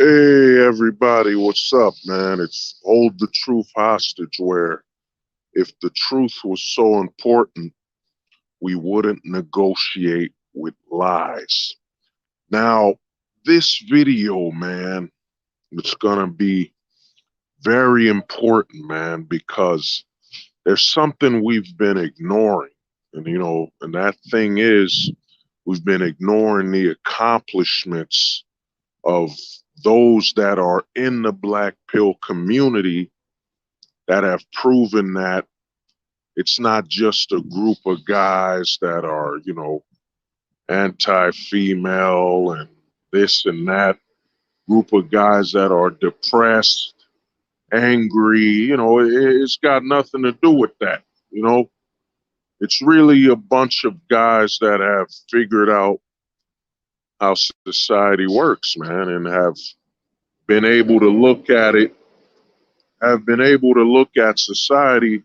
Hey everybody, what's up, man? It's Hold the Truth Hostage, where if the truth was so important, we wouldn't negotiate with lies. Now, this video, man, it's gonna be very important, man, because there's something we've been ignoring. And that thing is we've been ignoring the accomplishments of those that are in the black pill community that have proven that it's not just a group of guys that are, anti-female and this and that, group of guys that are depressed, angry, it's got nothing to do with that. You know, it's really a bunch of guys that have figured out how society works, man, and been able to look at it, have been able to look at society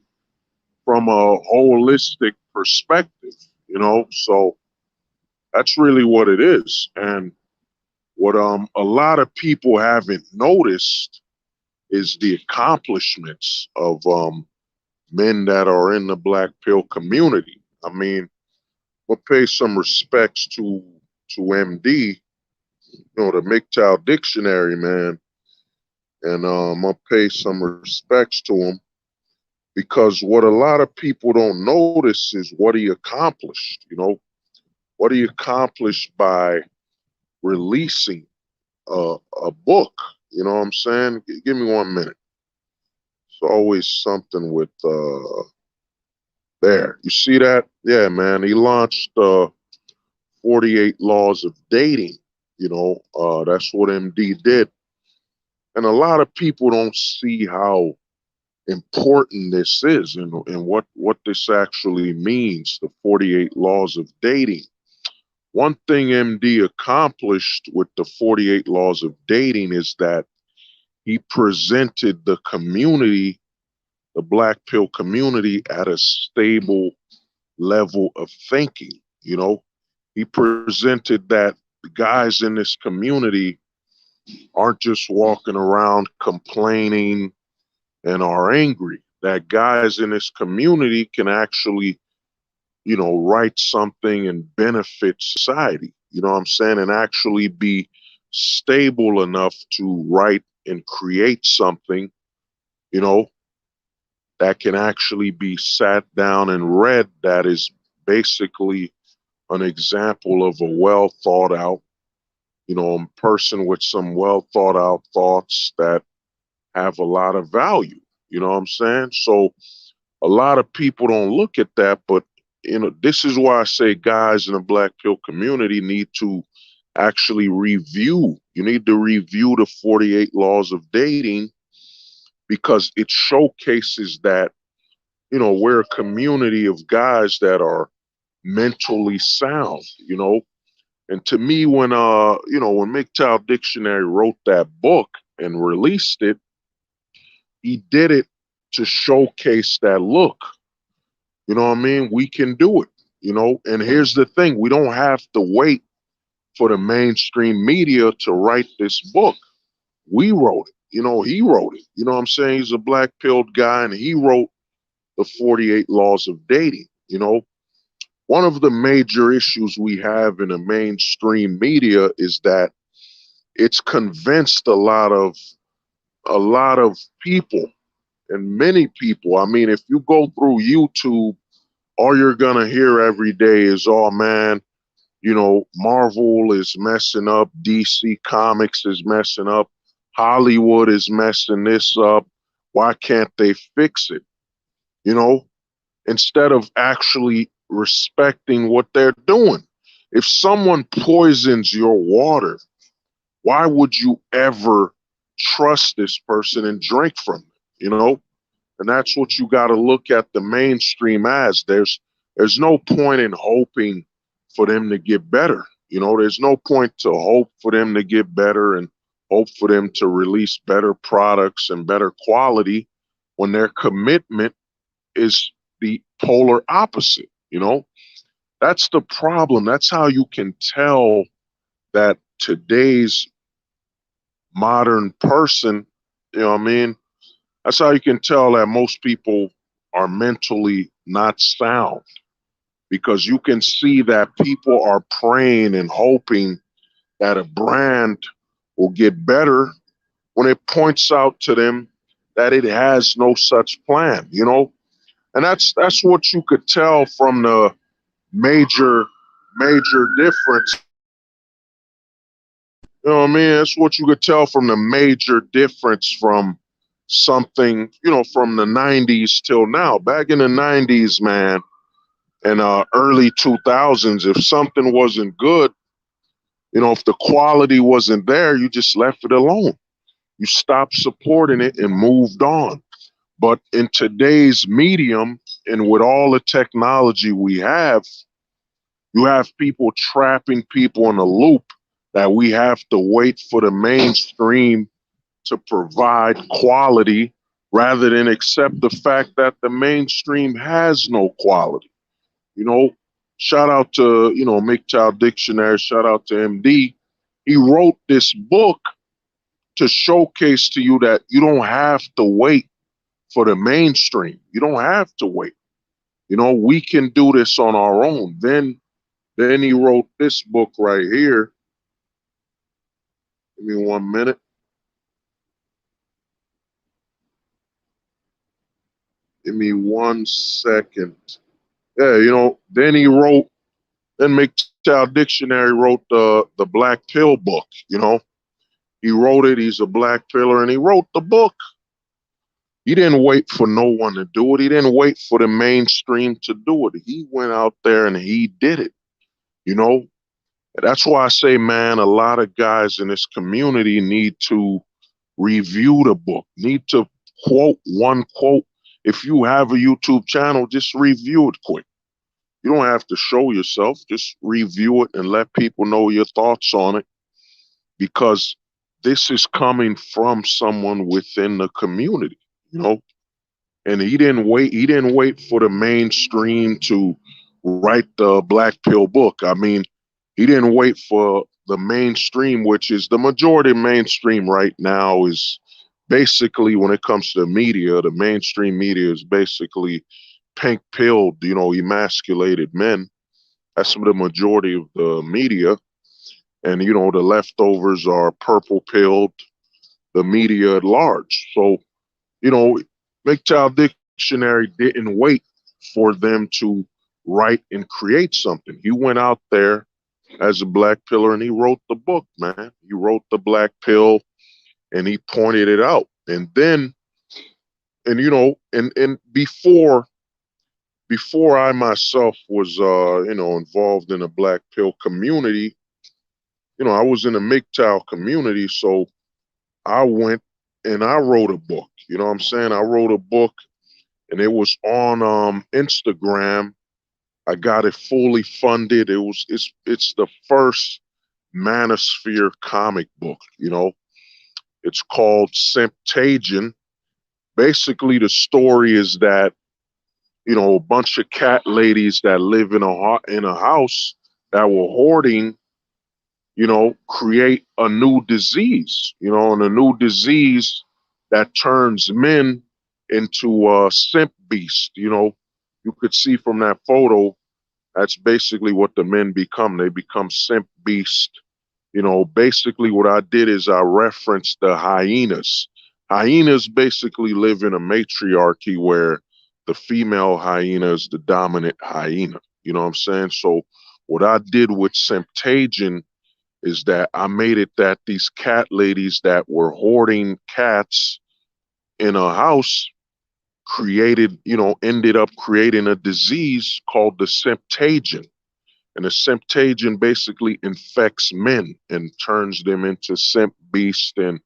from a holistic perspective, So that's really what it is. And what a lot of people haven't noticed is the accomplishments of men that are in the black pill community. I mean, we'll pay some respects to MD, the MGTOW dictionary, man. And I'll pay some respects to him because what a lot of people don't notice is what he accomplished, what he accomplished by releasing a book. You know what I'm saying? Give me 1 minute. It's always something with there. You see that? Yeah, man. He launched 48 Laws of Dating. That's what MD did. And a lot of people don't see how important this is and what this actually means, the 48 Laws of Dating. One thing MD accomplished with the 48 Laws of Dating is that he presented the community, the black pill community, at a stable level of thinking. He presented that the guys in this community aren't just walking around complaining and are angry, that guys in this community can actually, write something and benefit society, you know what I'm saying, and actually be stable enough to write and create something, you know, that can actually be sat down and read, that is basically an example of a well thought out, person with some well thought out thoughts that have a lot of value. You know what I'm saying? So a lot of people don't look at that, but this is why I say guys in the black pill community need to actually review. You need to review the 48 Laws of Dating because it showcases that, we're a community of guys that are mentally sound, And to me, when MGTOW Dictionary wrote that book and released it, he did it to showcase that, look, you know what I mean? We can do it, And here's the thing, we don't have to wait for the mainstream media to write this book. We wrote it, he wrote it. You know what I'm saying? He's a black pilled guy and he wrote the 48 Laws of Dating, One of the major issues we have in the mainstream media is that it's convinced a lot of people and many people. I mean, if you go through YouTube, all you're gonna hear every day is, oh man, Marvel is messing up, DC Comics is messing up, Hollywood is messing this up. Why can't they fix it? Instead of actually respecting what they're doing. If someone poisons your water, why would you ever trust this person and drink from it? And that's what you got to look at the mainstream as. There's no point in hoping for them to get better. There's no point to hope for them to get better and hope for them to release better products and better quality when their commitment is the polar opposite. That's the problem. That's how you can tell that today's modern person, you know what I mean? That's how you can tell that most people are mentally not sound, because you can see that people are praying and hoping that a brand will get better when it points out to them that it has no such plan, you know? And that's what you could tell from the major difference. You know what I mean? That's what you could tell from the major difference from something, you know, from the 90s till now. Back in the 90s, man, and early 2000s, if something wasn't good, you know, if the quality wasn't there, you just left it alone. You stopped supporting it and moved on. But in today's medium, and with all the technology we have, you have people trapping people in a loop that we have to wait for the mainstream to provide quality rather than accept the fact that the mainstream has no quality. You know, shout out to, you know, MGTOW Dictionary, shout out to MD. He wrote this book to showcase to you that you don't have to wait for the mainstream. You don't have to wait. You know, we can do this on our own. Then he wrote this book right here. Give me 1 minute. Give me 1 second. Yeah, you know, then he wrote, then MGTOW Dictionary wrote the Black Pill book, you know. He wrote it, he's a black pillar, and he wrote the book. He didn't wait for no one to do it. He didn't wait for the mainstream to do it. He went out there and he did it, you know. That's why I say, man, a lot of guys in this community need to review the book, need to quote one quote. If you have a YouTube channel, just review it quick. You don't have to show yourself, just review it and let people know your thoughts on it, because this is coming from someone within the community, you know. And he didn't wait for the mainstream to write the Black Pill book. I mean, he didn't wait for the mainstream, which is the majority of mainstream right now, is basically, when it comes to the media, the mainstream media is basically pink pilled, you know, emasculated men. That's the majority of the media. And, you know, the leftovers are purple pilled, the media at large. So, you know, MGTOW Dictionary didn't wait for them to write and create something. He went out there as a black pillar and he wrote the book, man. He wrote the Black Pill and he pointed it out. And then, and you know, and before I myself was you know, involved in a black pill community, you know, I was in a MGTOW community, so I went and I wrote a book. You know what I'm saying? I wrote a book and it was on Instagram. I got it fully funded. It's the first Manosphere comic book, you know. It's called Simptagion. Basically, the story is that, you know, a bunch of cat ladies that live in a house that were hoarding, you know, create a new disease, you know, and a new disease that turns men into simp beast. You know, you could see from that photo, that's basically what the men become. They become simp beast. You know, basically what I did is I referenced the hyenas. Hyenas basically live in a matriarchy where the female hyena is the dominant hyena. You know what I'm saying? So what I did with Simptagion is that I made it that these cat ladies that were hoarding cats in a house created, you know, ended up creating a disease called the Simptagion. And the Simptagion basically infects men and turns them into simp beasts, and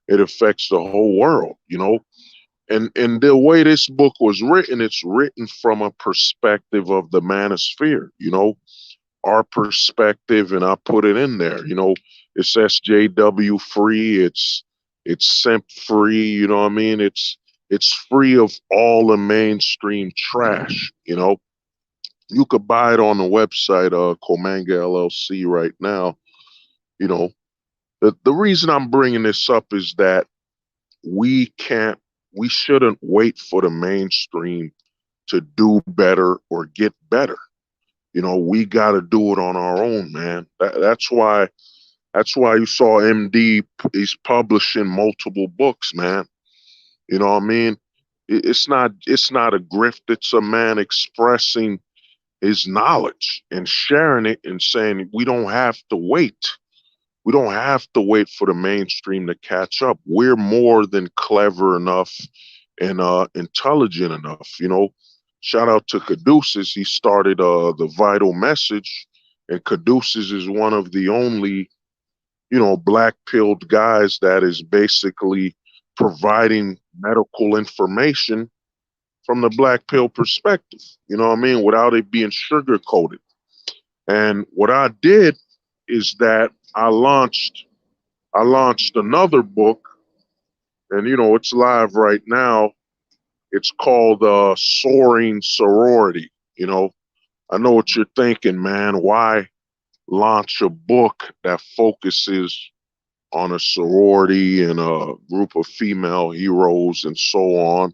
it affects the whole world, you know. And the way this book was written, it's written from a perspective of the manosphere, you know, our perspective, and I put it in there. You know, it's SJW free, it's simp free, you know what I mean? It's free of all the mainstream trash, you know. You could buy it on the website Komanga LLC right now, you know. The reason I'm bringing this up is that we can't, we shouldn't wait for the mainstream to do better or get better. You know, we got to do it on our own, man. That's why you saw MD. He's publishing multiple books, man. You know what I mean? It's not a grift. It's a man expressing his knowledge and sharing it and saying we don't have to wait. We don't have to wait for the mainstream to catch up. We're more than clever enough and intelligent enough. You know, shout out to Caduceus. He started the Vital Message, and Caduceus is one of the only, you know, black pilled guys that is basically providing medical information from the black pill perspective. You know what I mean? Without it being sugar coated. And what I did is that I launched another book, and you know it's live right now. It's called Soaring Sorority. You know, I know what you're thinking, man. Why launch a book that focuses on a sorority and a group of female heroes and so on?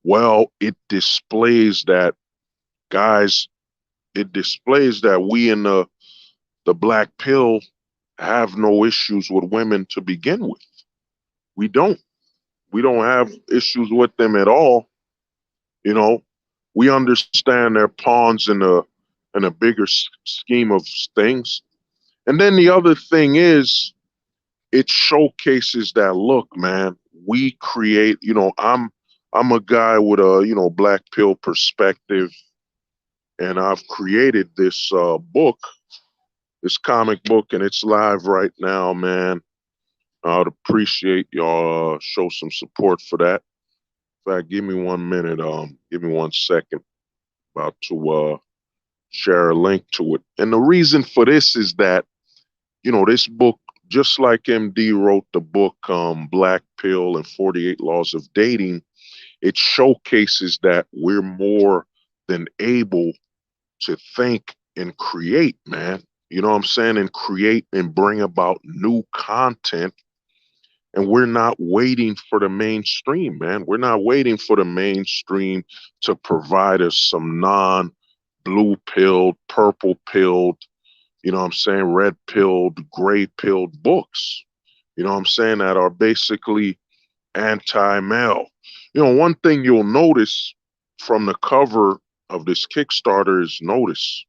Well, it displays that, guys, it displays that we in the black pill have no issues with women to begin with. We don't. We don't have issues with them at all. You know, we understand they're pawns in a bigger scheme of things. And then the other thing is, it showcases that, look, man, we create. You know, I'm a guy with a, you know, black pill perspective, and I've created this book, this comic book, and it's live right now, man. I'd appreciate y'all show some support for that. In fact, give me 1 minute. Give me 1 second. About to share a link to it. And the reason for this is that, you know, this book, just like MD wrote the book Black Pill and 48 Laws of Dating, it showcases that we're more than able to think and create, man. You know what I'm saying? And create and bring about new content. And we're not waiting for the mainstream, man. We're not waiting for the mainstream to provide us some non blue pilled, purple pilled, you know what I'm saying, red pilled, gray pilled books, you know what I'm saying, that are basically anti male. You know, one thing you'll notice from the cover of this Kickstarter is, notice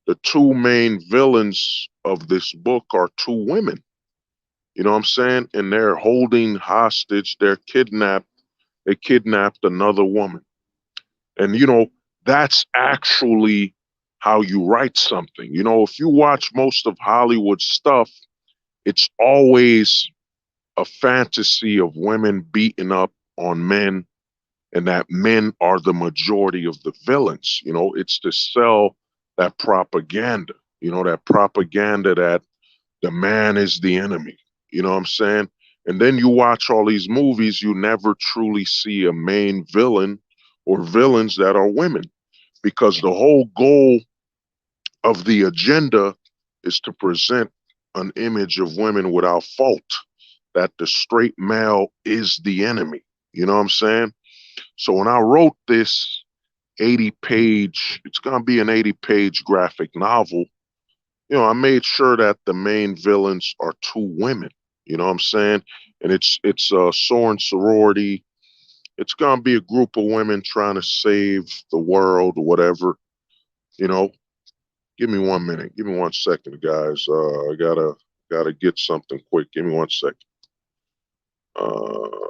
the two main villains of this book are two women. You know what I'm saying? And they're holding hostage, they kidnapped another woman. And, you know, that's actually how you write something. You know, if you watch most of Hollywood stuff, it's always a fantasy of women beating up on men and that men are the majority of the villains. You know, it's to sell that propaganda, you know, that propaganda that the man is the enemy. You know what I'm saying? And then you watch all these movies, you never truly see a main villain or villains that are women, because the whole goal of the agenda is to present an image of women without fault, that the straight male is the enemy. You know what I'm saying? So when I wrote this 80-page, it's going to be an 80-page graphic novel, you know, I made sure that the main villains are two women. You know what I'm saying? And it's a Soaring Sorority. It's gonna be a group of women trying to save the world or whatever. You know, give me 1 minute. Give me 1 second, guys. I gotta get something quick. Give me 1 second. Uh,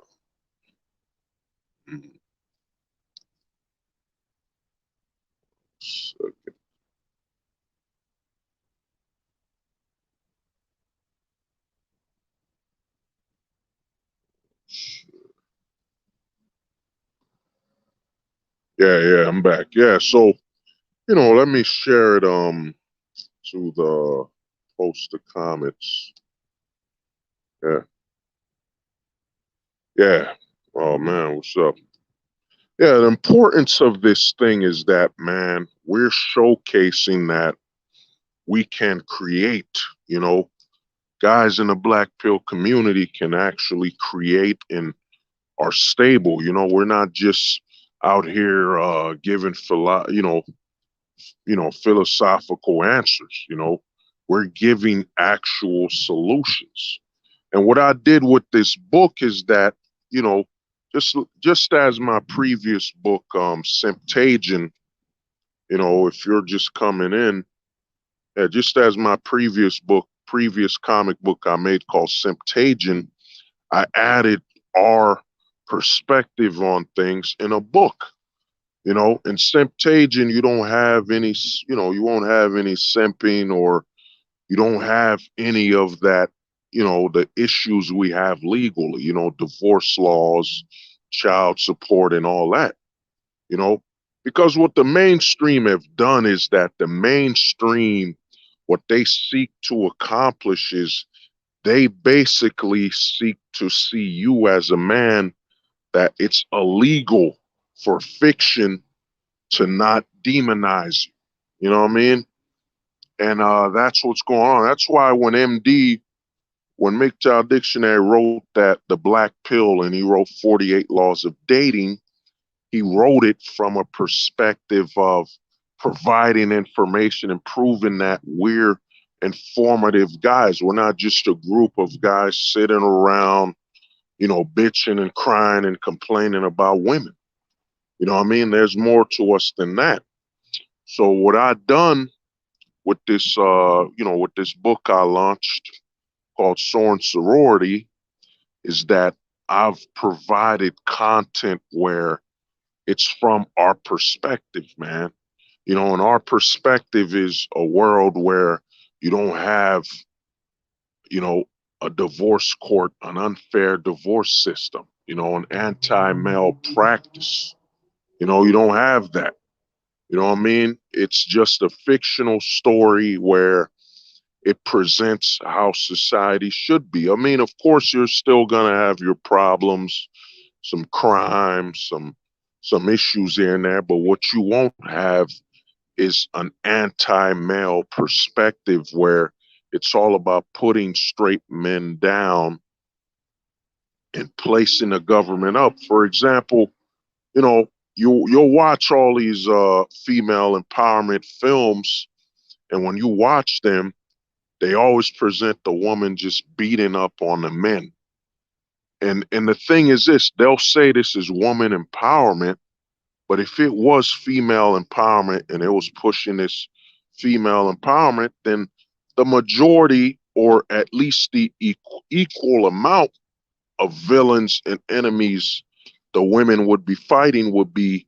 yeah, I'm back. Yeah, so you know, let me share it to the post the comments. Yeah, yeah. Oh man, what's up? Yeah, the importance of this thing is that, man, we're showcasing that we can create, you know. guys in the black pill community can actually create and are stable. You know, we're not just out here giving philosophical answers. You know, we're giving actual solutions. And what I did with this book is that, you know, just as my previous book, Simptagion, you know, if you're just coming in, just as my previous comic book I made called Simptagion, I added our perspective on things in a book. You know, in Simptagion, you don't have any, you won't have any simping, or you don't have any of that, the issues we have legally, divorce laws, child support, and all that, you know, because what the mainstream have done is that the mainstream, what they seek to accomplish is they basically seek to see you as a man that it's illegal for fiction to not demonize you. You know what I mean? And that's what's going on. That's why when MGTOW Dictionary wrote that the black pill and he wrote 48 Laws of Dating, he wrote it from a perspective of providing information and proving that we're informative guys. We're not just a group of guys sitting around, bitching and crying and complaining about women. You know what I mean? There's more to us than that. So what I done with this book I launched called Soaring Sorority is that I've provided content where it's from our perspective, man. And our perspective is a world where you don't have, you know, a divorce court, an unfair divorce system, an anti-male practice. You don't have that. You know what I mean? It's just a fictional story where it presents how society should be. I mean, of course, you're still gonna have your problems, some crime, some issues here and there, but what you won't have is an anti-male perspective where it's all about putting straight men down and placing the government up. For example, you know, you'll watch all these female empowerment films, and when you watch them, they always present the woman just beating up on the men. And the thing is this, they'll say this is woman empowerment, but if it was female empowerment and it was pushing this female empowerment, then the majority, or at least the equal amount of villains and enemies the women would be fighting would be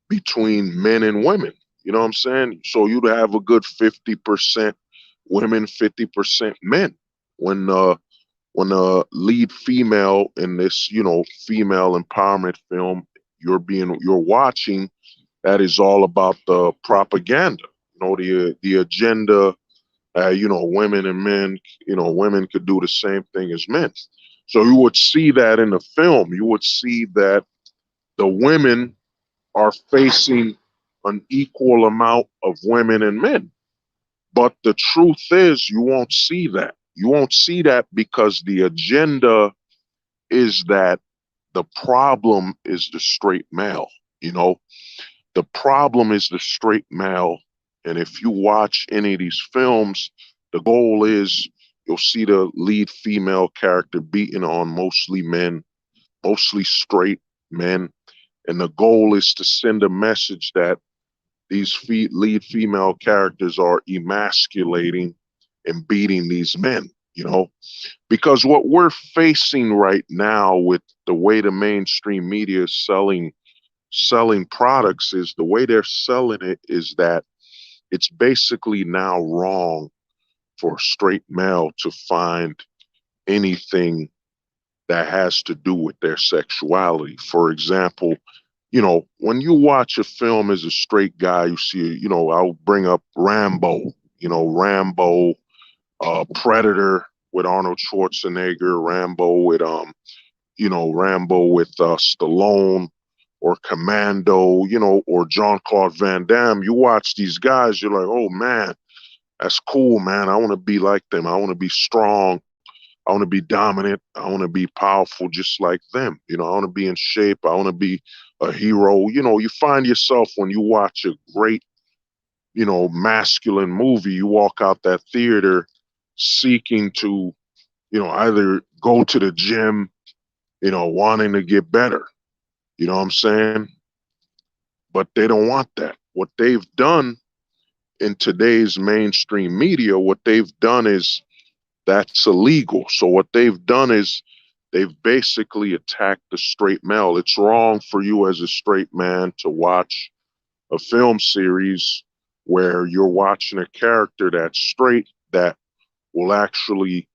between men and women. You know what I'm saying? So you'd have a good 50% women, 50% men. When the lead female in this, female empowerment film you're watching, that is all about the propaganda. The agenda. Women and men. Women could do the same thing as men. So you would see that in the film. You would see that the women are facing an equal amount of women and men. But the truth is, you won't see that. You won't see that because the agenda is that the problem is the straight male. You know, the problem is the straight male. And if you watch any of these films, the goal is you'll see the lead female character beating on mostly men, mostly straight men. And the goal is to send a message that these lead female characters are emasculating and beating these men, because what we're facing right now with the way the mainstream media is selling products is the way they're selling it is that it's basically now wrong for a straight male to find anything that has to do with their sexuality. For example, when you watch a film as a straight guy, you see, I'll bring up Rambo, Rambo, Predator with Arnold Schwarzenegger, Rambo with Stallone, or Commando, or Jean-Claude Van Damme. You watch these guys, you're like, oh man, that's cool, man. I want to be like them. I want to be strong. I want to be dominant. I want to be powerful just like them. I want to be in shape. I want to be a hero. You find yourself when you watch a great, masculine movie, you walk out that theater seeking to, either go to the gym, wanting to get better. You know what I'm saying? But they don't want that. What they've done in today's mainstream media, what they've done is that's illegal. So what they've done is they've basically attacked the straight male. It's wrong for you as a straight man to watch a film series where you're watching a character that's straight that will actually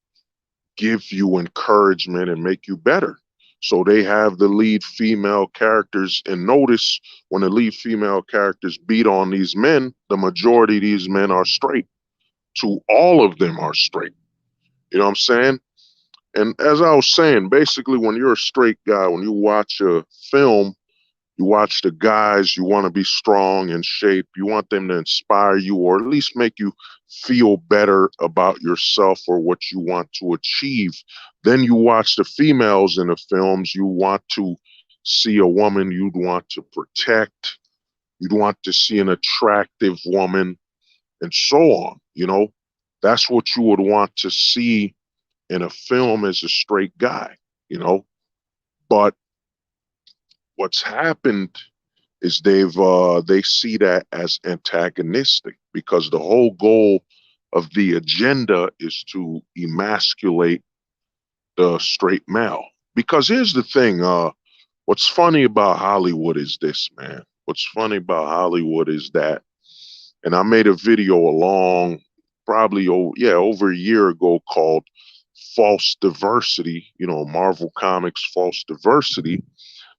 give you encouragement and make you better. So they have the lead female characters, and notice when the lead female characters beat on these men, the majority of these men are straight. To all of them are straight. You know what I'm saying? And as I was saying, basically, when you're a straight guy, when you watch a film, you watch the guys, you want to be strong in shape. You want them to inspire you or at least make you feel better about yourself or what you want to achieve. Then you watch the females in the films. You want to see a woman you'd want to protect. You'd want to see an attractive woman and so on. That's what you would want to see in a film as a straight guy, but what's happened is they see that as antagonistic because the whole goal of the agenda is to emasculate the straight male. Because here's the thing, what's funny about Hollywood is this, man. What's funny about Hollywood is that, and I made a video probably over a year ago called False Diversity, Marvel Comics False Diversity.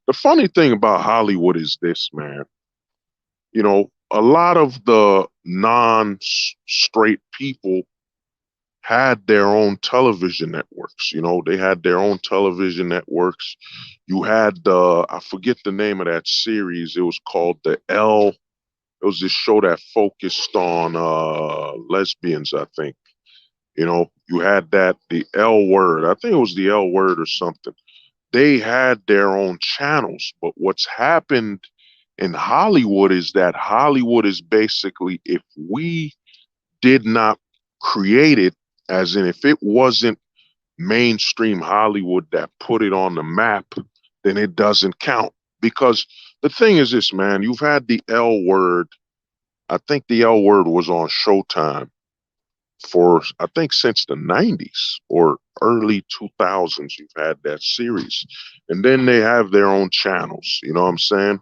The funny thing about Hollywood is this, man. A lot of the non-straight people had their own television networks. They had their own television networks. You had I forget the name of that series. It was called the L. It was this show that focused on lesbians, I think. You had the L Word. I think it was the L Word or something. They had their own channels. But what's happened in Hollywood is that Hollywood is basically, if we did not create it, as in if it wasn't mainstream Hollywood that put it on the map, then it doesn't count. Because the thing is this, man, you've had the L Word. I think the L Word was on Showtime for, I think, since the 90s or early 2000s. You've had that series. And then they have their own channels. You know what I'm saying?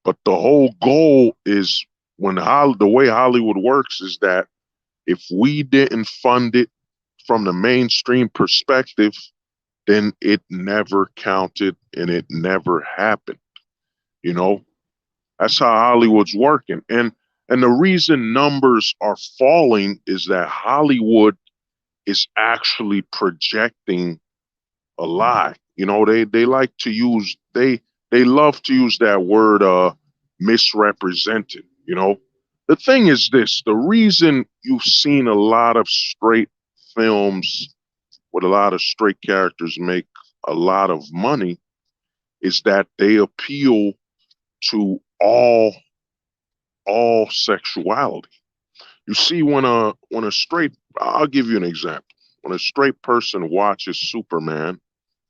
But the whole goal is the way Hollywood works is that if we didn't fund it from the mainstream perspective, then it never counted and it never happened. You know, that's how Hollywood's working. And the reason numbers are falling is that Hollywood is actually projecting a lie. They like to use they love to use that word misrepresented. The thing is this, the reason you've seen a lot of straight films with a lot of straight characters make a lot of money is that they appeal to all sexuality. You see, when a straight, I'll give you an example. When a straight person watches Superman,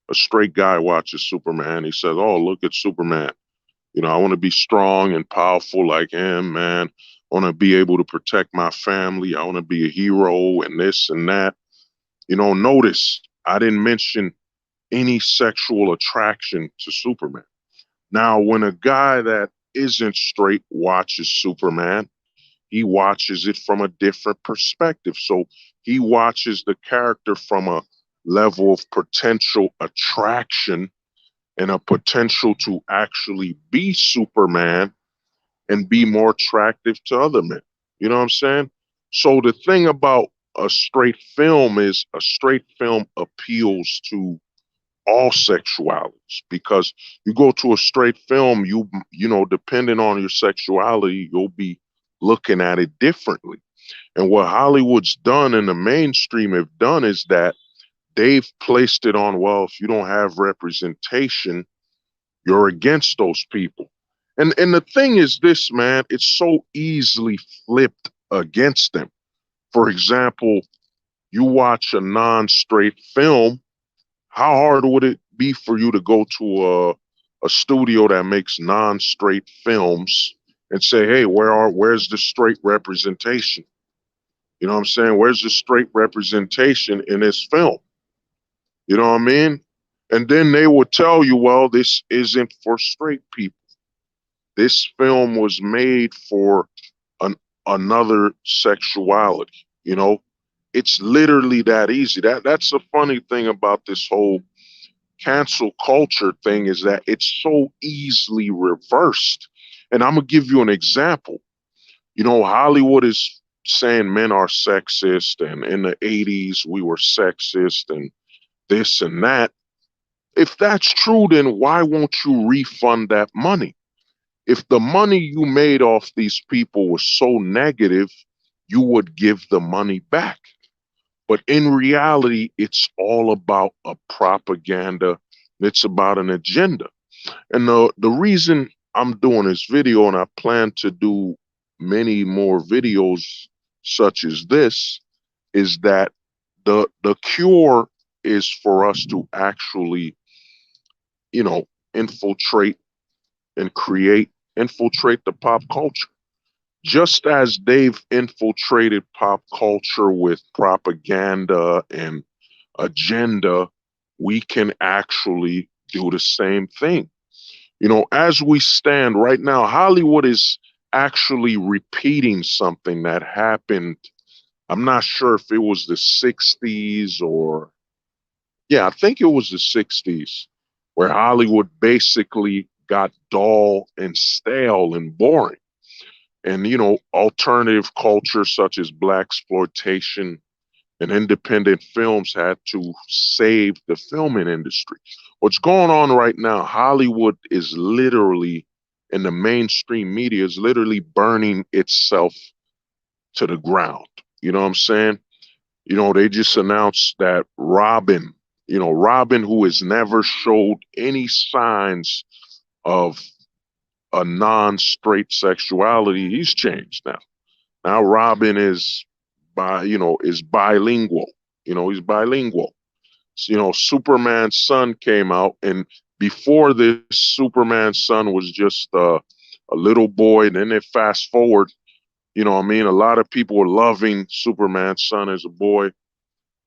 a straight guy watches Superman, he says, "Oh, look at Superman. I want to be strong and powerful like him, man. I want to be able to protect my family. I want to be a hero and this and that." Notice I didn't mention any sexual attraction to Superman. Now, when a guy that isn't straight watches Superman, he watches it from a different perspective. So he watches the character from a level of potential attraction and a potential to actually be Superman and be more attractive to other men. You know what I'm saying? So the thing about a straight film is a straight film appeals to all sexualities because you go to a straight film, depending on your sexuality, you'll be looking at it differently. And what Hollywood's done and the mainstream have done is that they've placed it on, well, if you don't have representation, you're against those people. And the thing is this, man, it's so easily flipped against them. For example, you watch a non-straight film, how hard would it be for you to go to a studio that makes non-straight films and say, hey, where's the straight representation? You know what I'm saying? Where's the straight representation in this film? You know what I mean? And then they would tell you, well, this isn't for straight people. This film was made for an another sexuality. You know, it's literally that easy. That's the funny thing about this whole cancel culture thing is that it's so easily reversed. And I'm gonna give you an example. You know, Hollywood is saying men are sexist, and in the 80s we were sexist, and this and that. If that's true, then why won't you refund that money? If the money you made off these people was so negative, you would give the money back. But in reality, it's all about a propaganda. It's about an agenda. And the reason I'm doing this video, and I plan to do many more videos such as this, is that the cure is for us to actually, you know, infiltrate and infiltrate the pop culture. Just as they've infiltrated pop culture with propaganda and agenda, we can actually do the same thing. You know, as we stand right now, Hollywood is actually repeating something that happened. I'm not sure if it was the 60s or, yeah, I think it was the 60s, where Hollywood basically got dull and stale and boring. And, you know, alternative culture such as black exploitation and independent films had to save the filming industry. What's going on right now, Hollywood is literally, in the mainstream media, is literally burning itself to the ground. You know what I'm saying? You know, they just announced that Robin, you know, Robin, who has never showed any signs of a non-straight sexuality, he's changed now. Now Robin is is bilingual. You know, he's bilingual. So, you know, Superman's son came out, and before this, Superman's son was just a little boy. And then they fast forward. You know what I mean? A lot of people were loving Superman's son as a boy.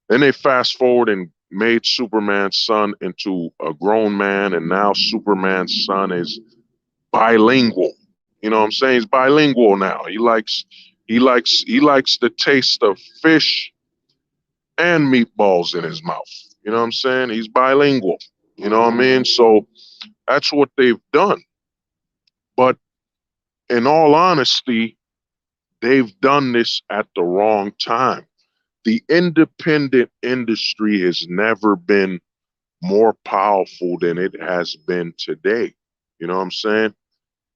Then they fast forward and made Superman's son into a grown man, and now Superman's son is bilingual. You know what I'm saying? He's bilingual now. He likes the taste of fish and meatballs in his mouth. You know what I'm saying? He's bilingual. You know what I mean? So that's what they've done. But in all honesty, they've done this at the wrong time. The independent industry has never been more powerful than it has been today. You know what I'm saying?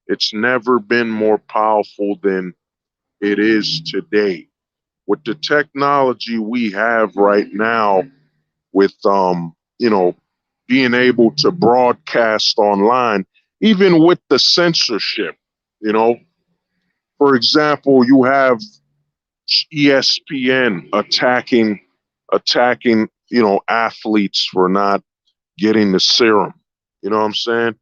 It's never been more powerful than it is today. With the technology we have right now, with being able to broadcast online, even with the censorship, you know, for example, you have ESPN attacking athletes for not getting the serum. You know what I'm saying?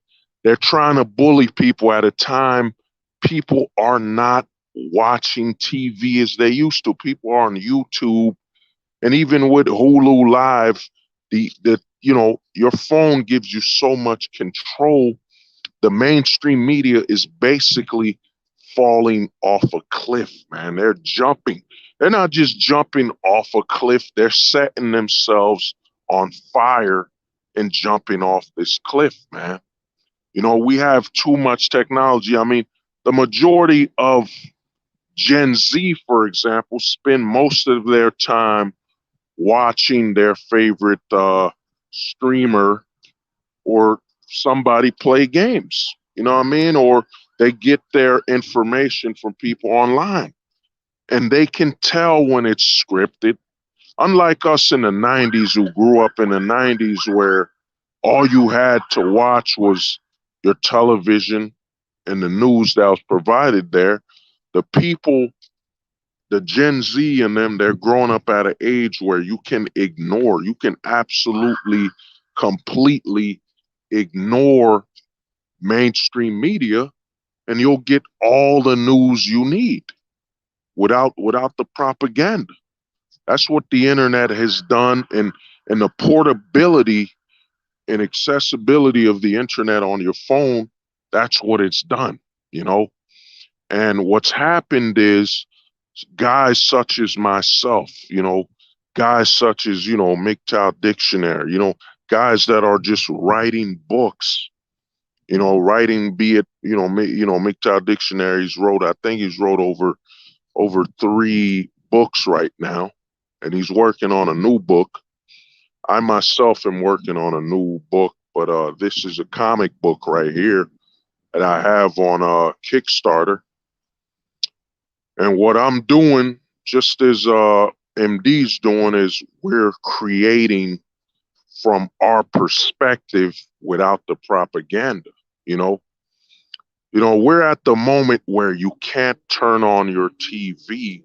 They're trying to bully people at a time people are not watching TV as they used to. People are on YouTube, and even with Hulu Live, the your phone gives you so much control. The mainstream media is basically falling off a cliff, man. They're jumping. They're not just jumping off a cliff, they're setting themselves on fire and jumping off this cliff, man. You know, we have too much technology. I mean, the majority of Gen Z, for example, spend most of their time watching their favorite streamer or somebody play games. You know what I mean? Or they get their information from people online, and they can tell when it's scripted. Unlike us in the 90s who grew up in the 90s where all you had to watch was your television and the news that was provided there, the people, the Gen Z and them, they're growing up at an age where you can absolutely, completely ignore mainstream media and you'll get all the news you need without the propaganda. That's what the internet has done, and the portability and accessibility of the internet on your phone, that's what it's done, you know? And what's happened is guys such as myself, guys such as, MGTOW Dictionary, guys that are just writing books, writing, be it, MGTOW Dictionaries wrote, I think he's wrote over 3 books right now, and he's working on a new book. I myself am working on a new book, but this is a comic book right here that I have on Kickstarter. And what I'm doing, just as MD's doing, is we're creating from our perspective without the propaganda. You know, we're at the moment where you can't turn on your TV.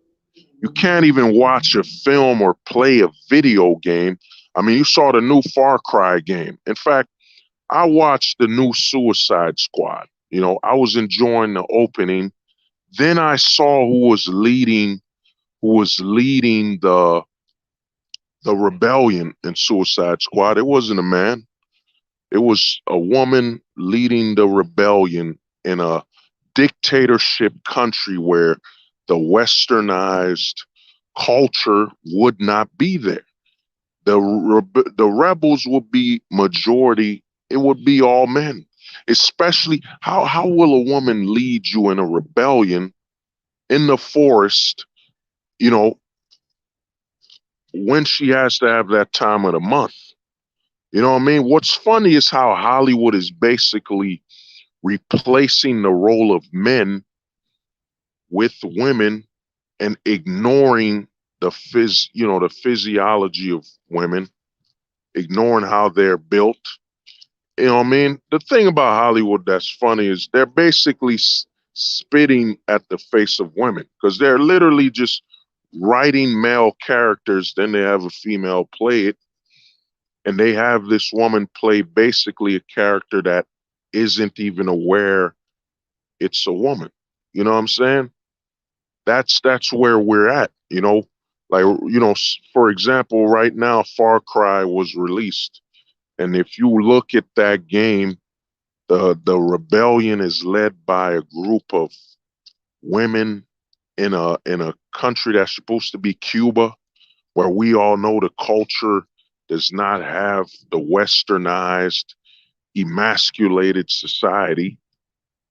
You can't even watch a film or play a video game. I mean, you saw the new Far Cry game. In fact, I watched the new Suicide Squad. I was enjoying the opening. Then I saw who was leading the rebellion in Suicide Squad. It wasn't a man. It was a woman leading the rebellion in a dictatorship country where the westernized culture would not be there. The rebels would be majority. It would be all men. Especially, how will a woman lead you in a rebellion in the forest, you know, when she has to have that time of the month? You know what I mean? What's funny is how Hollywood is basically replacing the role of men with women and ignoring the physiology of women, ignoring how they're built. You know what I mean? The thing about Hollywood that's funny is they're basically spitting at the face of women because they're literally just writing male characters, then they have a female play it, and they have this woman play basically a character that isn't even aware it's a woman. You know what I'm saying? That's where we're at, Like, for example, right now Far Cry was released. And if you look at that game, the rebellion is led by a group of women in a country that's supposed to be Cuba, where we all know the culture does not have the westernized, emasculated society,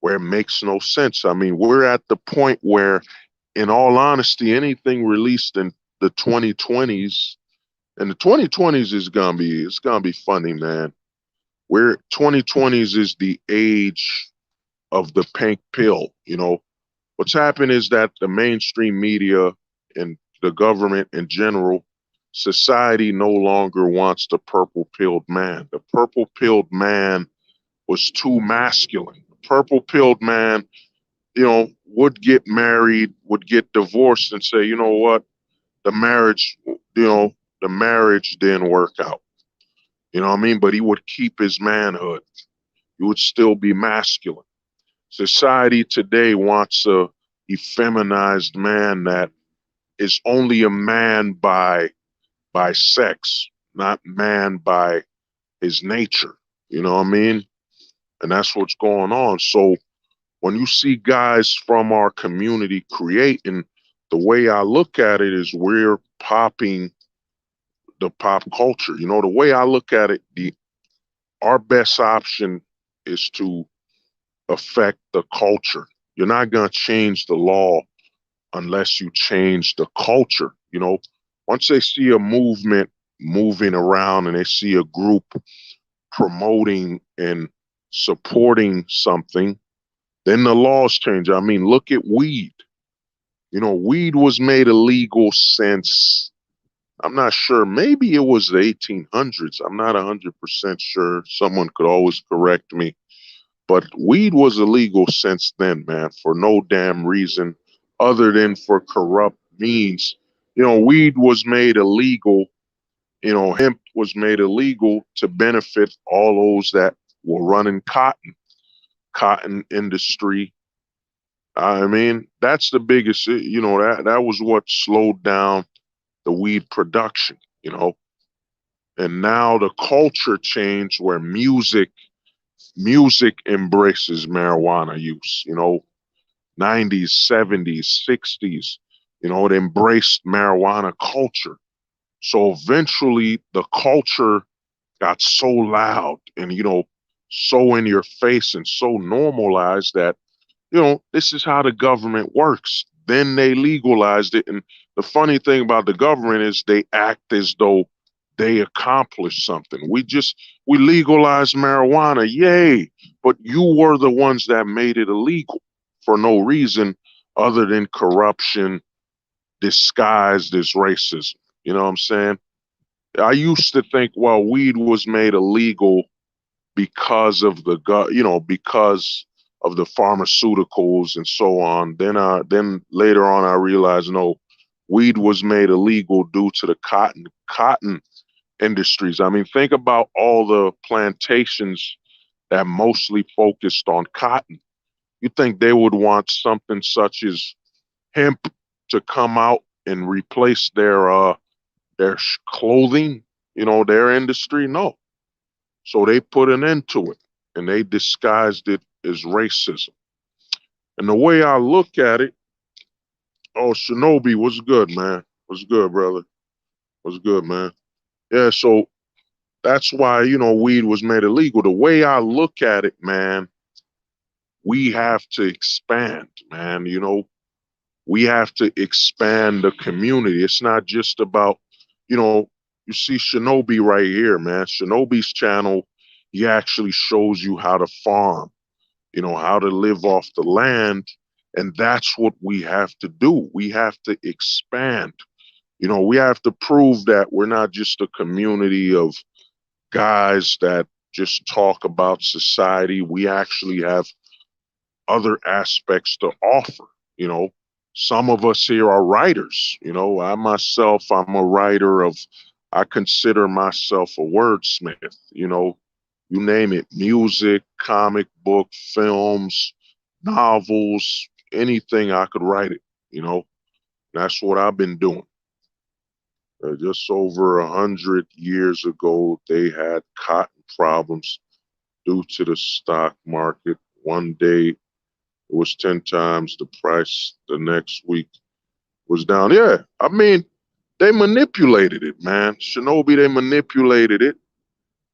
where it makes no sense. I mean, we're at the point where, in all honesty, anything released in the 2020s, and the 2020s it's gonna be funny, man. Where 2020s is the age of the pink pill. What's happened is that the mainstream media and the government in general, society no longer wants the purple pilled man. The purple pilled man was too masculine. The purple pilled man, would get married, would get divorced, and say, you know what, the marriage, the marriage didn't work out. You know what I mean? But he would keep his manhood. He would still be masculine. Society today wants a effeminized man that is only a man by sex, not man by his nature. You know what I mean? And that's what's going on. So when you see guys from our community creating, the way I look at it is we're popping the pop culture. The way I look at it, our best option is to affect the culture. You're not going to change the law unless you change the culture. Once they see a movement moving around and they see a group promoting and supporting something, then the laws change. I mean, look at weed. Weed was made illegal since I'm not sure. Maybe it was the 1800s. I'm not 100% sure. Someone could always correct me. But weed was illegal since then, man, for no damn reason other than for corrupt means. Weed was made illegal. Hemp was made illegal to benefit all those that were running cotton industry. I mean, that's the biggest, that was what slowed down the weed production, and now the culture changed where music embraces marijuana use, 90s, 70s, 60s, it embraced marijuana culture. So eventually the culture got so loud and, so in your face and so normalized that, this is how the government works. Then they legalized it. And the funny thing about the government is they act as though they accomplished something. We legalized marijuana, yay. But you were the ones that made it illegal for no reason other than corruption disguised as racism. You know what I'm saying? I used to think, well, weed was made illegal because of because of the pharmaceuticals and so on. Then later on, I realized no, weed was made illegal due to the cotton industries. I mean, think about all the plantations that mostly focused on cotton. You think they would want something such as hemp to come out and replace their clothing, their industry? No. So they put an end to it and they disguised it as racism. And the way I look at it, oh, Shinobi, what's good, man? What's good, brother? What's good, man? Yeah, so that's why, weed was made illegal. The way I look at it, man, we have to expand, man. We have to expand the community. It's not just about, you see Shinobi right here, man. Shinobi's channel, he actually shows you how to farm, how to live off the land. And that's what we have to do. We have to expand. We have to prove that we're not just a community of guys that just talk about society. We actually have other aspects to offer. You know, some of us here are writers. I myself, I'm a writer of, I consider myself a wordsmith, you name it, music, comic book, films, novels, anything I could write it, that's what I've been doing. Just over 100 years ago, they had cotton problems due to the stock market. One day it was 10 times the price. The next week was down. Yeah, I mean, they manipulated it, man. Shinobi, they manipulated it.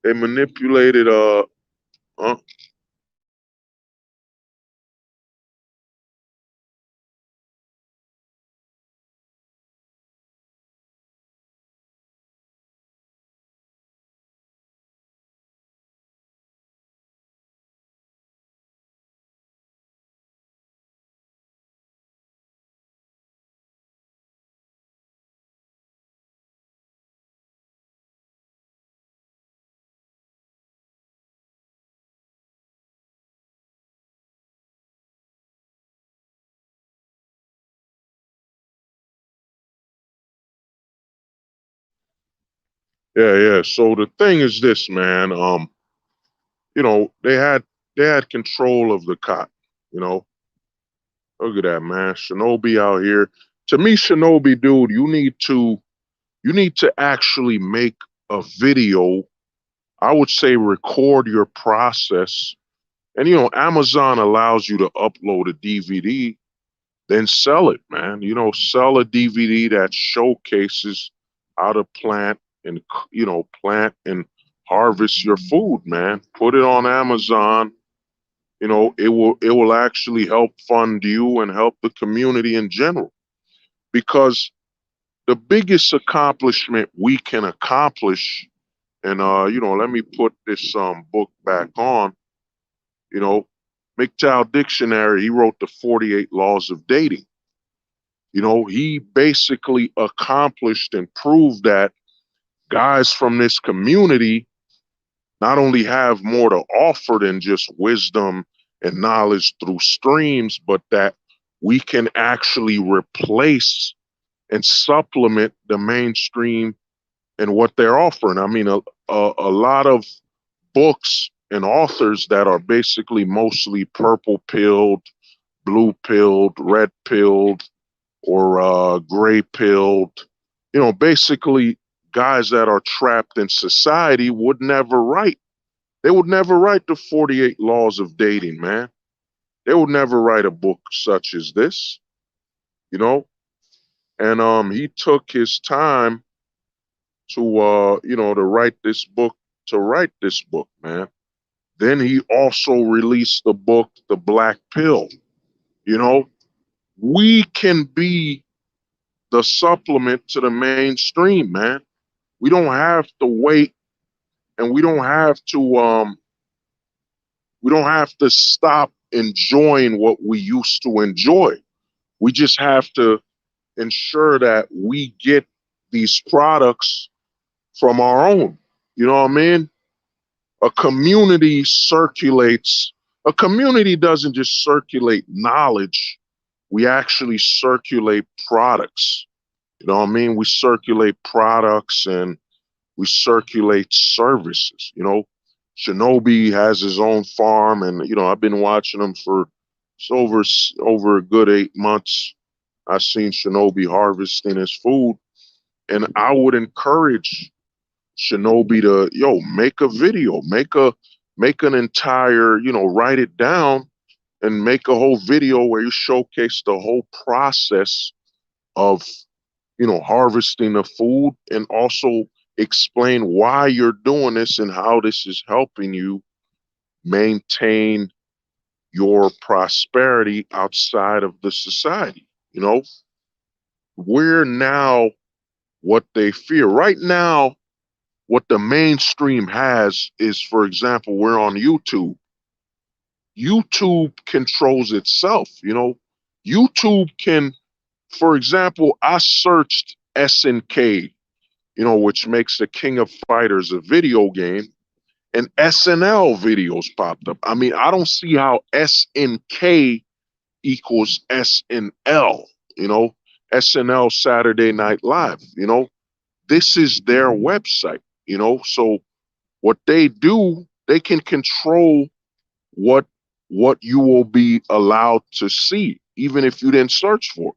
They manipulated uh yeah, yeah. So the thing is this, man. They had control of the cotton, you know. Look at that, man. Shinobi out here. To me, Shinobi, dude, you need to actually make a video. I would say record your process. And Amazon allows you to upload a DVD, then sell it, man. Sell a DVD that showcases how to plant and harvest your food, man. Put it on Amazon. It will actually help fund you and help the community in general. Because the biggest accomplishment we can accomplish, and let me put this book back on. You know, MGTOW Dictionary, he wrote the 48 Laws of Dating. He basically accomplished and proved that guys from this community not only have more to offer than just wisdom and knowledge through streams, but that we can actually replace and supplement the mainstream and what they're offering. I mean, a lot of books and authors that are basically mostly purple pilled, blue pilled, red pilled, or gray pilled, basically guys that are trapped in society would never write. They would never write the 48 Laws of Dating, man. They would never write a book such as this, you know. And he took his time to write this book, man. Then he also released the book The Black Pill. You know, we can be the supplement to the mainstream, man. We don't have to wait, and we don't have to stop enjoying what we used to enjoy. We just have to ensure that we get these products from our own. You know what I mean? A community circulates, a community doesn't just circulate knowledge, we actually circulate products. You know what I mean? We circulate products and we circulate services. Shinobi has his own farm, and I've been watching him for over a good 8 months. I've seen Shinobi harvesting his food, and I would encourage Shinobi to make a video, make an entire, write it down and make a whole video where you showcase the whole process of harvesting the food, and also explain why you're doing this and how this is helping you maintain your prosperity outside of the society. We're now what they fear. Right now, what the mainstream has is, for example, we're on YouTube. YouTube controls itself. YouTube can, for example, I searched SNK, which makes the King of Fighters a video game, and SNL videos popped up. I mean, I don't see how SNK equals SNL, SNL Saturday Night Live, this is their website, so what they do, they can control what you will be allowed to see, even if you didn't search for it.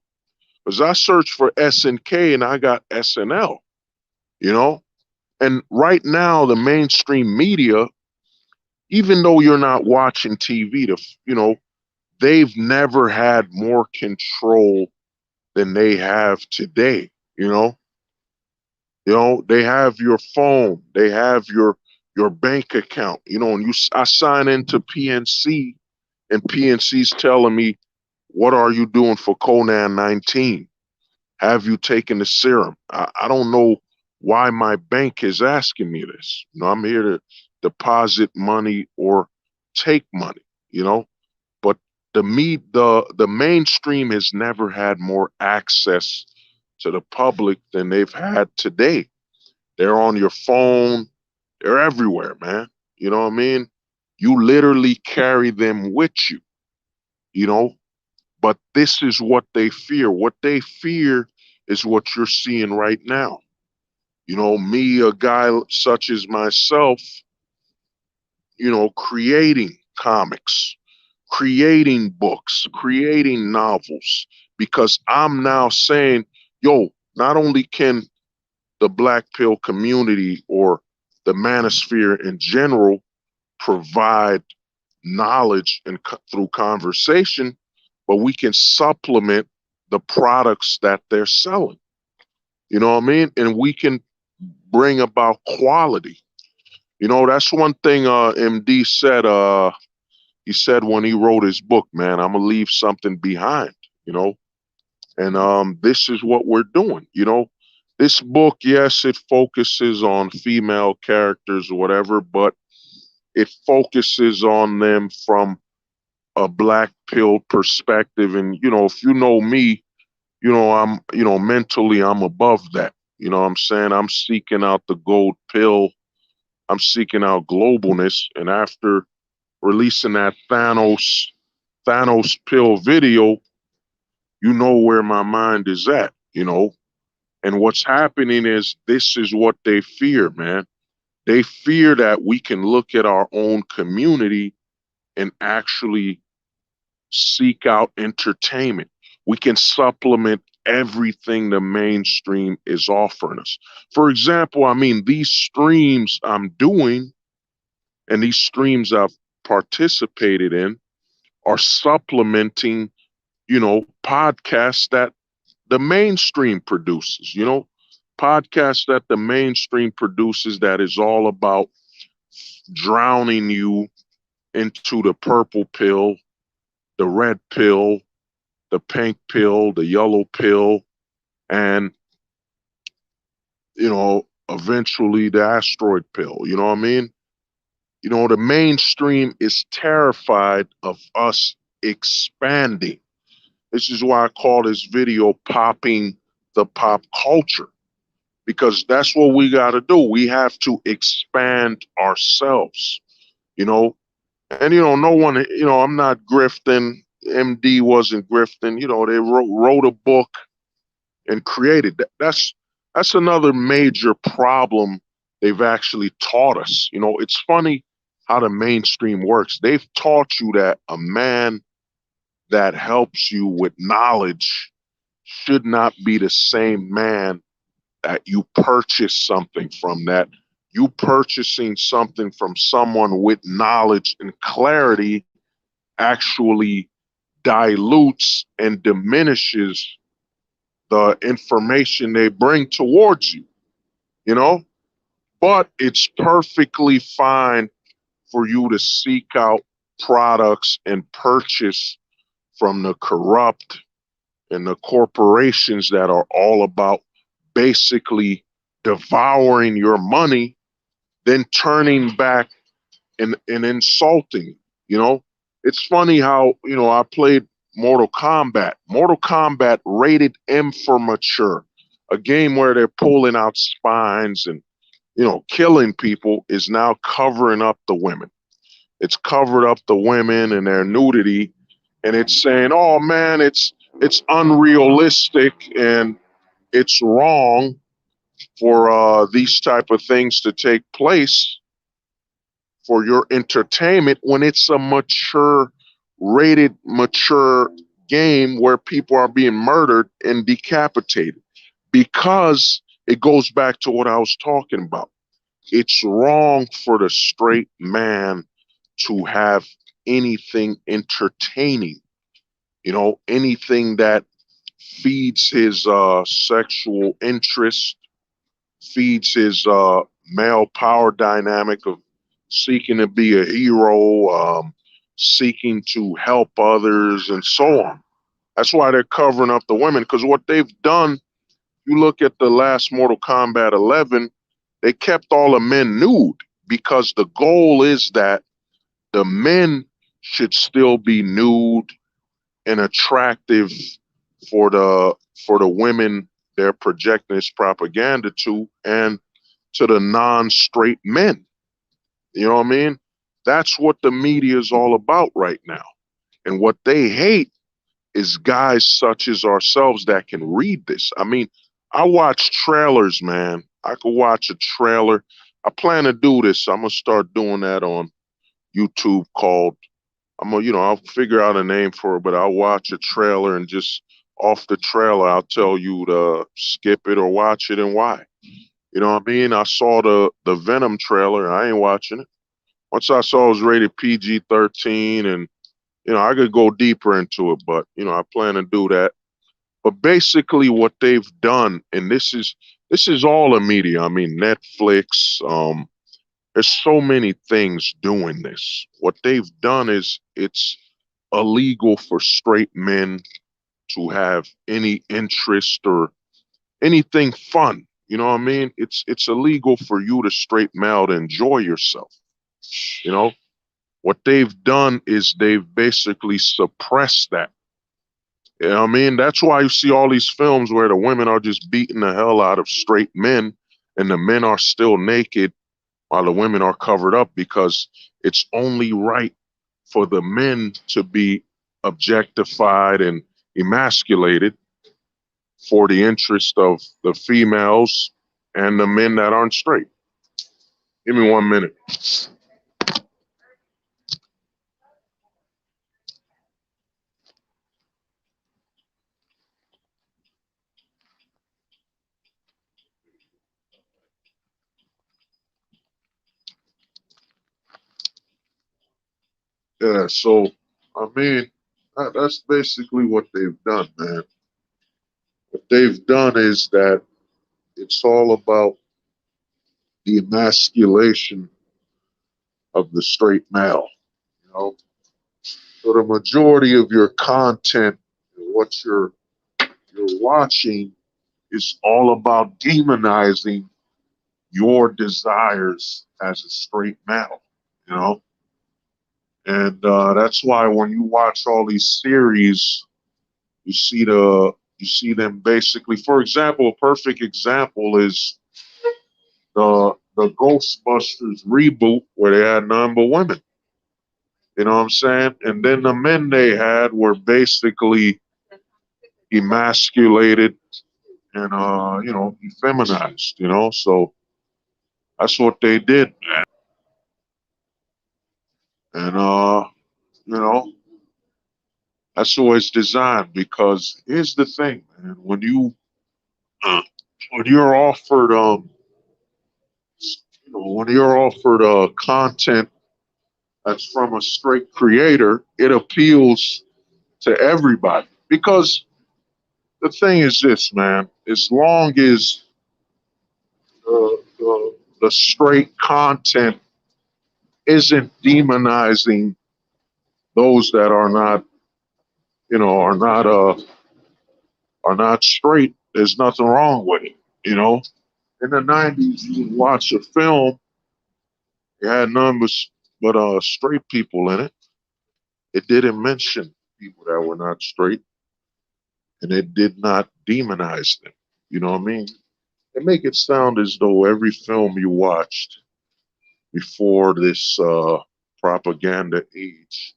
Because I searched for SNK and I got SNL, you know? And right now, the mainstream media, even though you're not watching TV, they've never had more control than they have today, they have your phone, they have your bank account, and I sign into PNC, and PNC's telling me, what are you doing for Conan 19? Have you taken the serum? I don't know why my bank is asking me this. I'm here to deposit money or take money, but the mainstream has never had more access to the public than they've had today. They're on your phone, they're everywhere, man. You know what I mean? You literally carry them with you, you know? But this is what they fear. What they fear is what you're seeing right now. Me, a guy such as myself, creating comics, creating books, creating novels, because I'm now saying, not only can the Black Pill community or the manosphere in general provide knowledge and through conversation, but we can supplement the products that they're selling. You know what I mean? And we can bring about quality. That's one thing MD said. He said when he wrote his book, man, I'm gonna leave something behind. And this is what we're doing. This book, yes, it focuses on female characters or whatever, but it focuses on them from a Black Pill perspective. And if you know me, mentally I'm above that. You know what I'm saying? I'm seeking out the gold pill. I'm seeking out globalness. And after releasing that Thanos pill video, you know where my mind is at. And what's happening is this is what they fear, man. They fear that we can look at our own community and actually seek out entertainment. We can supplement everything the mainstream is offering us. For example, I mean, these streams I'm doing and these streams I've participated in are supplementing, podcasts that the mainstream produces, podcasts that the mainstream produces that is all about drowning you into the purple pill, the red pill, the pink pill, the yellow pill, and, eventually the asteroid pill. You know what I mean? The mainstream is terrified of us expanding. This is why I call this video popping the pop culture, because that's what we got to do. We have to expand ourselves, you know. And, no one, I'm not grifting. MD wasn't grifting. They wrote a book and created that. That's another major problem they've actually taught us. It's funny how the mainstream works. They've taught you that a man that helps you with knowledge should not be the same man that you purchase something from, that you purchasing something from someone with knowledge and clarity actually dilutes and diminishes the information they bring towards you know? But it's perfectly fine for you to seek out products and purchase from the corrupt and the corporations that are all about basically devouring your money, then turning back and insulting. You know, it's funny how, I played Mortal Kombat. Mortal Kombat rated M for mature. A game where they're pulling out spines and, killing people is now covering up the women. It's covered up the women and their nudity, and it's saying, "Oh man, it's unrealistic and it's wrong for these type of things to take place for your entertainment when it's a mature game where people are being murdered and decapitated." Because it goes back to what I was talking about. It's wrong for the straight man to have anything entertaining, anything that feeds his sexual interest, feeds his male power dynamic of seeking to be a hero, seeking to help others, and so on. That's why they're covering up the women, because what they've done, you look at the last Mortal Kombat 11, they kept all the men nude because the goal is that the men should still be nude and attractive for the women they're projecting this propaganda to, and to the non-straight men. You know what I mean? That's what the media is all about right now. And what they hate is guys such as ourselves that can read this. I mean, I watch trailers, man. I could watch a trailer. I plan to do this. I'm gonna start doing that on YouTube called, I'll figure out a name for it, but I'll watch a trailer and just off the trailer, I'll tell you to skip it or watch it and why. You know what I mean? I saw the Venom trailer. I ain't watching it. Once I saw it was rated PG-13, and I could go deeper into it, but I plan to do that. But basically, what they've done, and this is all the media. I mean, Netflix. There's so many things doing this. What they've done is it's illegal for straight men to have any interest or anything fun. You know what I mean? It's illegal for you to straight male to enjoy yourself. You know, what they've done is they've basically suppressed that. You know what I mean? That's why you see all these films where the women are just beating the hell out of straight men and the men are still naked while the women are covered up, because it's only right for the men to be objectified and emasculated for the interest of the females and the men that aren't straight. Give me 1 minute. Yeah, so I mean, that's basically what they've done, man. What they've done is that it's all about the emasculation of the straight male. You know, so the majority of your content, what you're watching, is all about demonizing your desires as a straight male. You know, and that's why when you watch all these series, you see you see them basically. For example, a perfect example is the Ghostbusters reboot where they had none but women. You know what I'm saying? And then the men they had were basically emasculated and effeminized. You know, so that's what they did, and you know that's the way it's designed. Because here's the thing, man: uh, when you're offered when you're offered content that's from a straight creator, it appeals to everybody. Because the thing is this, man: as long as the straight content isn't demonizing those that are not, you know, are not straight, there's nothing wrong with it. You know, in the '90s, you would watch a film, it had none but straight people in it. It didn't mention people that were not straight, and it did not demonize them. You know what I mean? They make it sound as though every film you watched before this propaganda age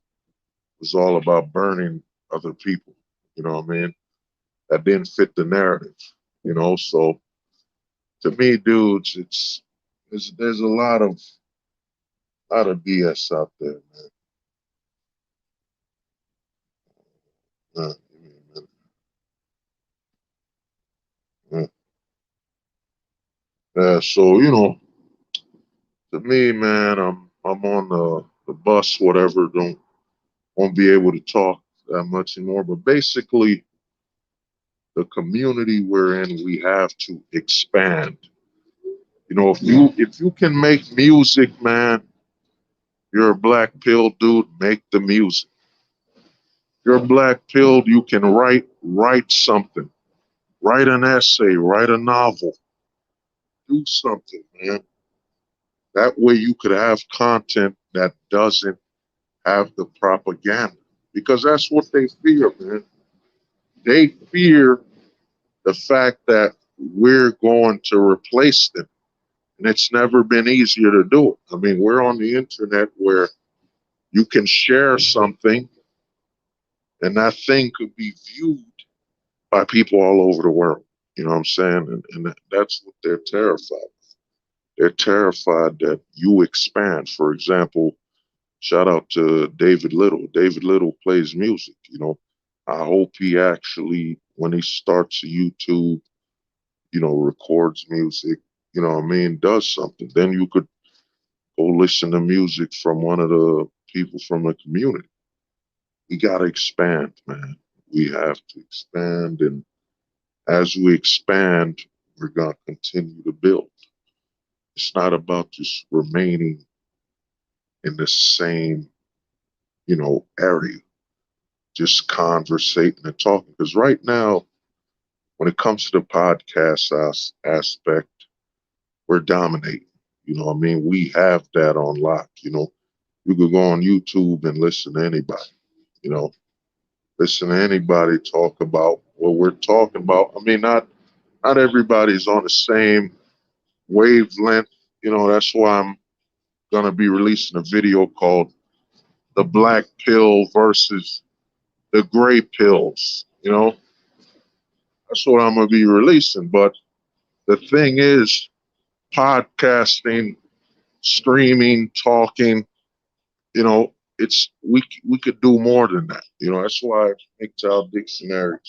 was all about burning other people. You know what I mean? That didn't fit the narrative. You know, so to me, dudes, there's a lot of BS out there, man. Give me a minute. So to me, man, I'm on the bus, whatever. Don't won't be able to talk that much anymore. But basically, the community we're in, we have to expand. You know, if you can make music, man, you're a black pill dude. Make the music. You're black pilled. You can write something. Write an essay. Write a novel. Do something, man. That way, you could have content that doesn't have the propaganda, because that's what they fear, man. They fear the fact that we're going to replace them. And it's never been easier to do it. I mean, we're on the internet where you can share something and that thing could be viewed by people all over the world. You know what I'm saying? And that's what they're terrified. They're terrified that you expand. For example, shout out to David Little. David Little plays music. I hope he actually, when he starts a YouTube, records music, what I mean, does something. Then you could go listen to music from one of the people from the community. We got to expand, man. We have to expand. And as we expand, we're going to continue to build. It's not about just remaining in the same, area, just conversating and talking. Because right now, when it comes to the podcast aspect, we're dominating. You know what I mean? We have that on lock. You could go on YouTube and listen to anybody, you know. listen to anybody talk about what we're talking about. I mean, not everybody's on the same wavelength. You know, that's why I'm gonna be releasing a video called "The Black Pill versus the Gray Pills." You know, that's what I'm gonna be releasing. But the thing is, podcasting, streaming, talking, you know, it's we could do more than that. You know, that's why MGTOW Dictionary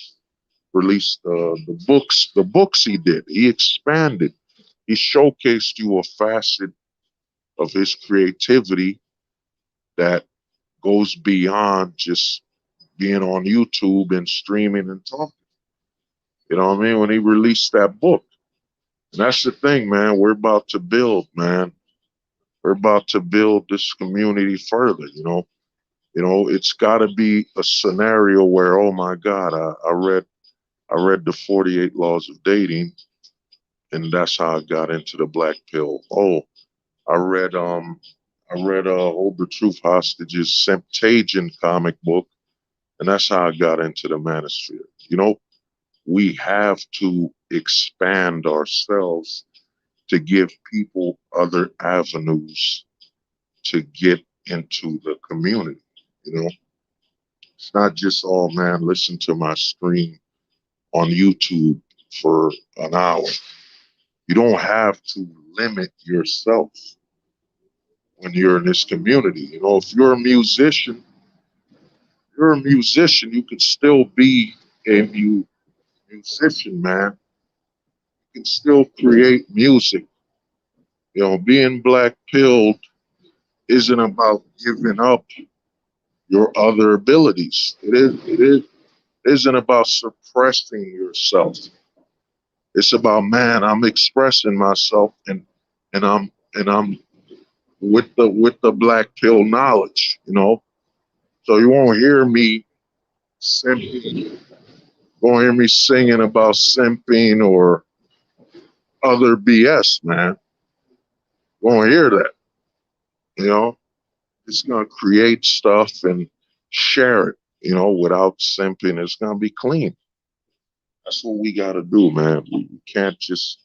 released the books he did. He expanded. He showcased you a facet of his creativity that goes beyond just being on YouTube and streaming and talking. You know what I mean? When he released that book. And that's the thing, man. We're about to build, man. We're about to build this community further, you know. You know, it's gotta be a scenario where, oh my God, I read the 48 laws of dating, and that's how I got into the black pill. Oh, I read Hold the Truth Hostage's Semptagian comic book, and that's how I got into the manosphere. You know, we have to expand ourselves to give people other avenues to get into the community. You know, it's not just, oh man, listen to my stream on YouTube for an hour. You don't have to limit yourself when you're in this community. You know, if you're a musician, you can still be a musician, man. You can still create music. You know, being black pilled isn't about giving up your other abilities. It isn't about suppressing yourself. It's about, man, I'm expressing myself, and I'm with the black pill knowledge, you know. So you won't hear me simping, won't hear me singing about simping or other BS, man. Won't hear that, you know. It's gonna create stuff and share it, you know, without simping. It's gonna be clean. That's what we gotta do, man. We can't just.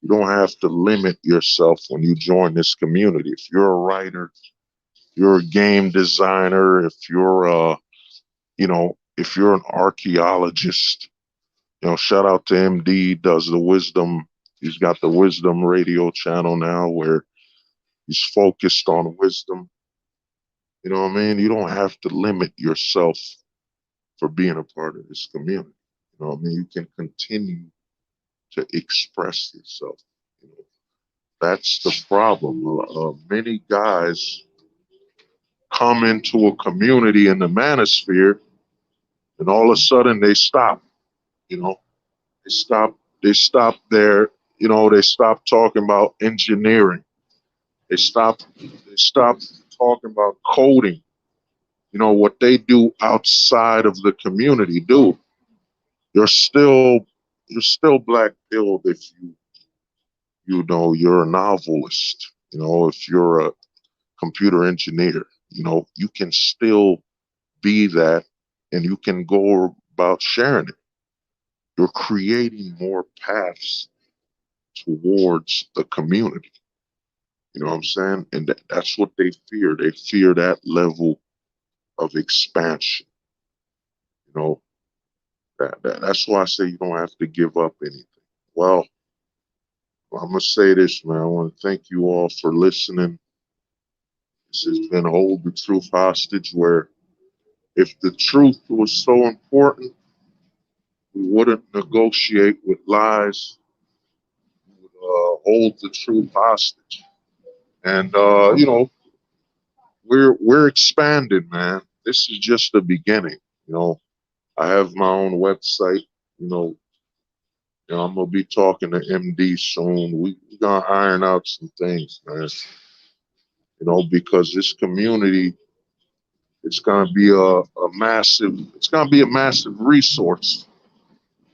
You don't have to limit yourself when you join this community. If you're a writer, you're a game designer, if you're if you're an archaeologist, you know, shout out to MD, does the wisdom. He's got the wisdom radio channel now where he's focused on wisdom. You know what I mean? You don't have to limit yourself for being a part of this community. You know what I mean? You can continue to express yourself. You know, that's the problem. Many guys come into a community in the manosphere, and all of a sudden they stop. You know, they stop. They stop there. You know, they stop talking about engineering. They stop. They stop talking about coding. You know what they do outside of the community. Dude, you're still you're still black pilled if you know you're a novelist. You know, if you're a computer engineer. You know, you can still be that, and you can go about sharing it. You're creating more paths towards the community. You know what I'm saying? And that's what they fear. They fear that level of expansion. You know, that's why I say you don't have to give up anything. Well, I'm going to say this, man. I want to thank you all for listening. This has been Hold the Truth Hostage, where if the truth was so important, we wouldn't negotiate with lies. We would hold the truth hostage. And, you know, we're expanding, man. This is just the beginning. You know, I have my own website. You know, I'm gonna be talking to MD soon. We gonna iron out some things, man. You know, because this community, it's gonna be it's gonna be a massive resource,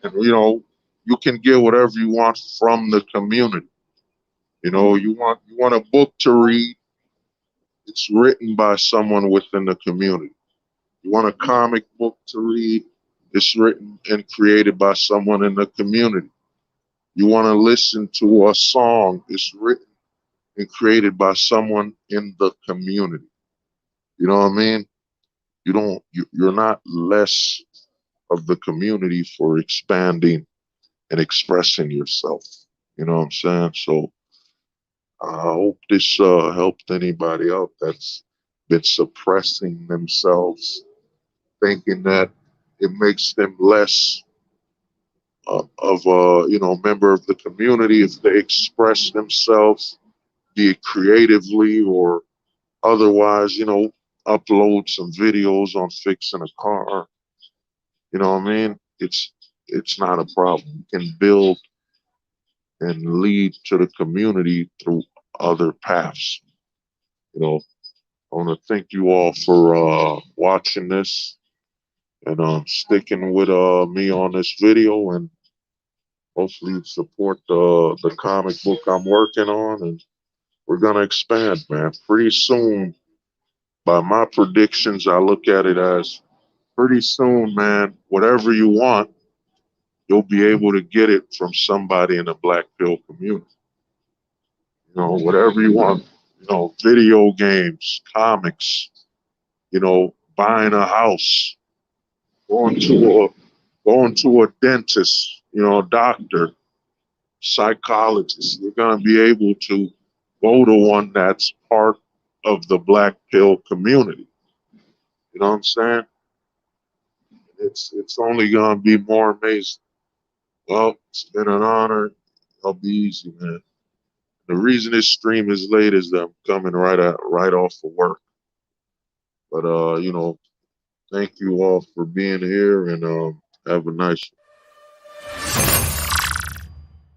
and you know, you can get whatever you want from the community. You know, you want a book to read. It's written by someone within the community. You want a comic book to read? It's written and created by someone in the community. You want to listen to a song? It's written and created by someone in the community. You know what I mean? You're not less of the community for expanding and expressing yourself. You know what I'm saying? So I hope this helped anybody out that's been suppressing themselves, thinking that it makes them less of a member of the community if they express themselves, be it creatively or otherwise. Upload some videos on fixing a car. You know what I mean? It's not a problem. You can build and lead to the community through other paths. You know, I want to thank you all for watching this and sticking with me on this video, and hopefully support the comic book I'm working on, and we're gonna expand, man. Pretty soon, by my predictions, I look at it as pretty soon, man. Whatever you want, you'll be able to get it from somebody in the Black Pill community. Whatever you want. Video games, comics. Buying a house, going to a going to a dentist, doctor, psychologist. You're gonna be able to go to one that's part of the Black Pill community. You know what I'm saying? It's only gonna be more amazing. Well, it's been an honor. I'll be easy, man. The reason this stream is late is that I'm coming right off of work. But thank you all for being here, and have a nice